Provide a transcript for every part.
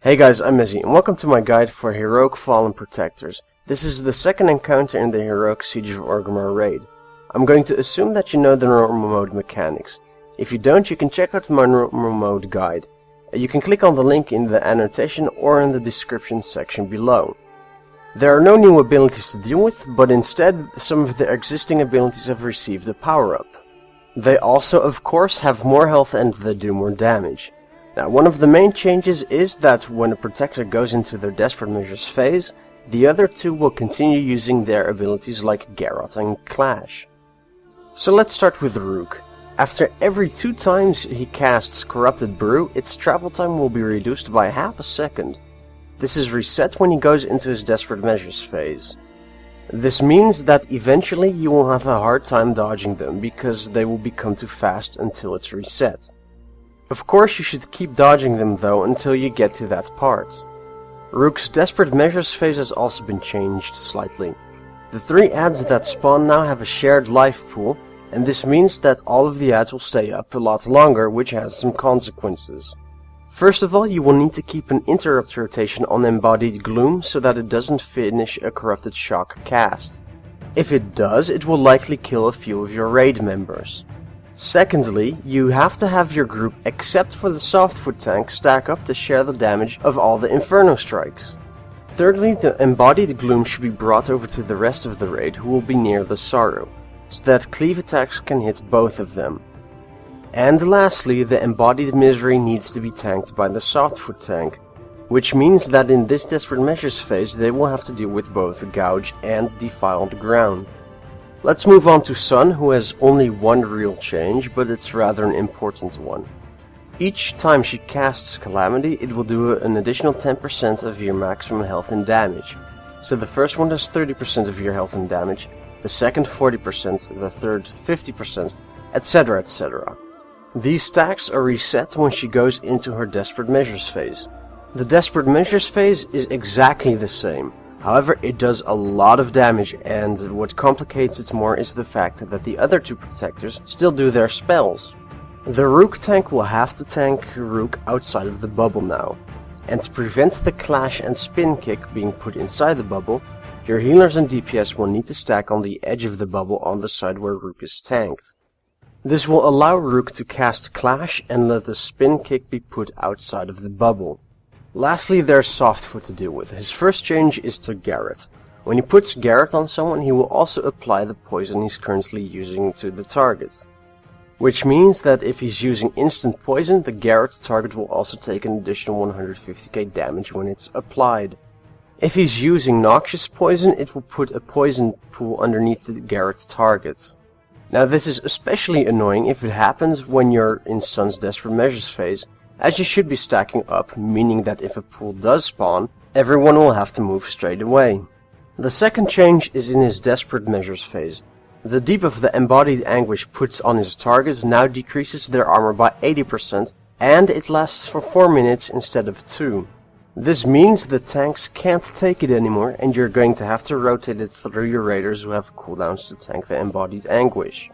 Hey guys, I'm Izzy, and welcome to my guide for Heroic Fallen Protectors. This is the second encounter in the Heroic Siege of Orgrimmar raid. I'm going to assume that you know the normal mode mechanics. If you don't, you can check out my normal mode guide. You can click on the link in the annotation or in the description section below. There are no new abilities to deal with, but instead some of the existing abilities have received a power-up. They also, of course, have more health and they do more damage. Now, one of the main changes is that when a protector goes into their Desperate Measures phase, the other two will continue using their abilities like Garrot and Clash. So let's start with Rook. After every 2 times he casts Corrupted Brew, its travel time will be reduced by half a second. This is reset when he goes into his Desperate Measures phase. This means that eventually you will have a hard time dodging them because they will become too fast until it's reset. Of course you should keep dodging them though until you get to that part. Rook's Desperate Measures phase has also been changed slightly. The 3 ads that spawn now have a shared life pool, and this means that all of the ads will stay up a lot longer, which has some consequences. First of all, you will need to keep an interrupt rotation on Embodied Gloom so that it doesn't finish a Corrupted Shock cast. If it does, it will likely kill a few of your raid members. Secondly, you have to have your group, except for the Softfoot tank, stack up to share the damage of all the Inferno strikes. Thirdly, the Embodied Gloom should be brought over to the rest of the raid who will be near the Sorrow, so that cleave attacks can hit both of them. And lastly, the Embodied Misery needs to be tanked by the Softfoot tank, which means that in this Desperate Measures phase they will have to deal with both Gouge and Defiled Ground. Let's move on to Sun, who has only one real change, but it's rather an important one. Each time she casts Calamity, it will do an additional 10% of your maximum health and damage. So the first one does 30% of your health and damage, the second 40%, the third 50%, etc, etc. These stacks are reset when she goes into her Desperate Measures phase. The Desperate Measures phase is exactly the same. However, it does a lot of damage, and what complicates it more is the fact that the other 2 protectors still do their spells. The Rook tank will have to tank Rook outside of the bubble now. And to prevent the Clash and Spin Kick being put inside the bubble, your healers and DPS will need to stack on the edge of the bubble on the side where Rook is tanked. This will allow Rook to cast Clash and let the Spin Kick be put outside of the bubble. Lastly, there's Softfoot to deal with. His first change is to Garrot. When he puts Garrot on someone, he will also apply the poison he's currently using to the target. Which means that if he's using instant poison, the Garrot target will also take an additional 150k damage when it's applied. If he's using Noxious Poison, it will put a poison pool underneath the Garrot target. Now this is especially annoying if it happens when you're in Sun's Desperate Measures phase, as you should be stacking up, meaning that if a pool does spawn, everyone will have to move straight away. The second change is in his Desperate Measures phase. The debuff the Embodied Anguish puts on his targets now decreases their armor by 80%, and it lasts for 4 minutes instead of 2. This means the tanks can't take it anymore, and you're going to have to rotate it through your raiders who have cooldowns to tank the Embodied Anguish.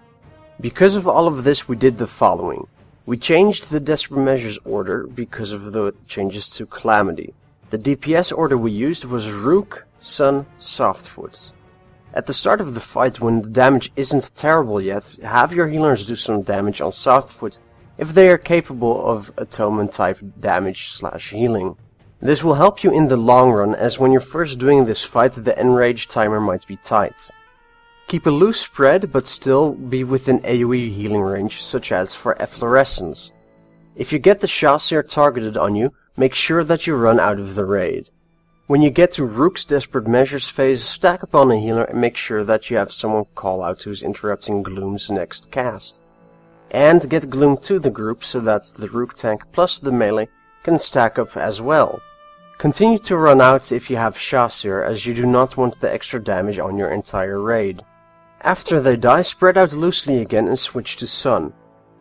Because of all of this, we did the following. We changed the Desperate Measures order because of the changes to Calamity. The DPS order we used was Rook, Sun, Softfoot. At the start of the fight, when the damage isn't terrible yet, have your healers do some damage on Softfoot if they are capable of atonement type damage / healing. This will help you in the long run, as when you're first doing this fight the enrage timer might be tight. Keep a loose spread, but still be within AoE healing range, such as for Efflorescence. If you get the Chasseur targeted on you, make sure that you run out of the raid. When you get to Rook's Desperate Measures phase, stack upon a healer and make sure that you have someone call out who's interrupting Gloom's next cast. And get Gloom to the group so that the Rook tank plus the melee can stack up as well. Continue to run out if you have Chasseur, as you do not want the extra damage on your entire raid. After they die, spread out loosely again and switch to Sun.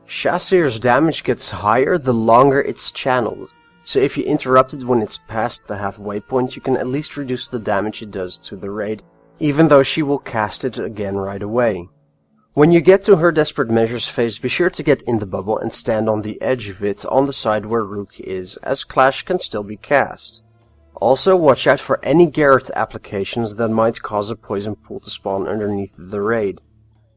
Chasseur's damage gets higher the longer it's channeled, so if you interrupt it when it's past the halfway point, you can at least reduce the damage it does to the raid, even though she will cast it again right away. When you get to her Desperate Measures phase, be sure to get in the bubble and stand on the edge of it on the side where Rook is, as Clash can still be cast. Also, watch out for any Garrett applications that might cause a poison pool to spawn underneath the raid.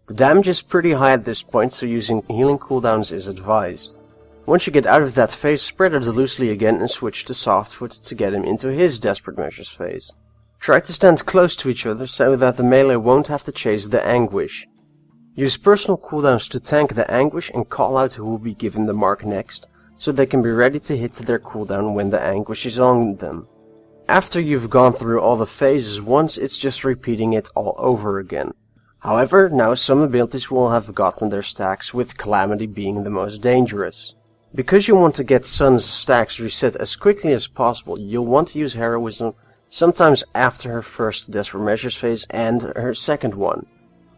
The damage is pretty high at this point, so using healing cooldowns is advised. Once you get out of that phase, spread it loosely again and switch to Softfoot to get him into his Desperate Measures phase. Try to stand close to each other so that the melee won't have to chase the Anguish. Use personal cooldowns to tank the Anguish and call out who will be given the mark next, so they can be ready to hit their cooldown when the Anguish is on them. After you've gone through all the phases once, it's just repeating it all over again. However, now some abilities will have gotten their stacks, with Calamity being the most dangerous. Because you want to get Sun's stacks reset as quickly as possible, you'll want to use Heroism sometimes after her first Desperate Measures phase and her second one.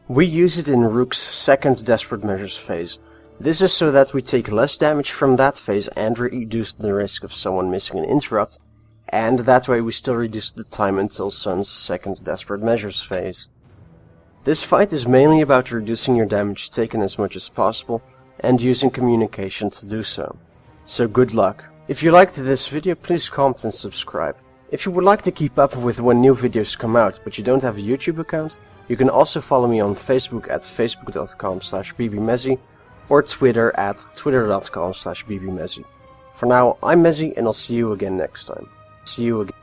We use it in Rook's second Desperate Measures phase. This is so that we take less damage from that phase and reduce the risk of someone missing an interrupt, and that way we still reduce the time until Sun's second Desperate Measures phase. This fight is mainly about reducing your damage taken as much as possible, and using communication to do so. So good luck. If you liked this video, please comment and subscribe. If you would like to keep up with when new videos come out, but you don't have a YouTube account, you can also follow me on Facebook at facebook.com/bbmezzy or Twitter at twitter.com/bbmezzy. For now, I'm Mezzy, and I'll see you again next time. See you again.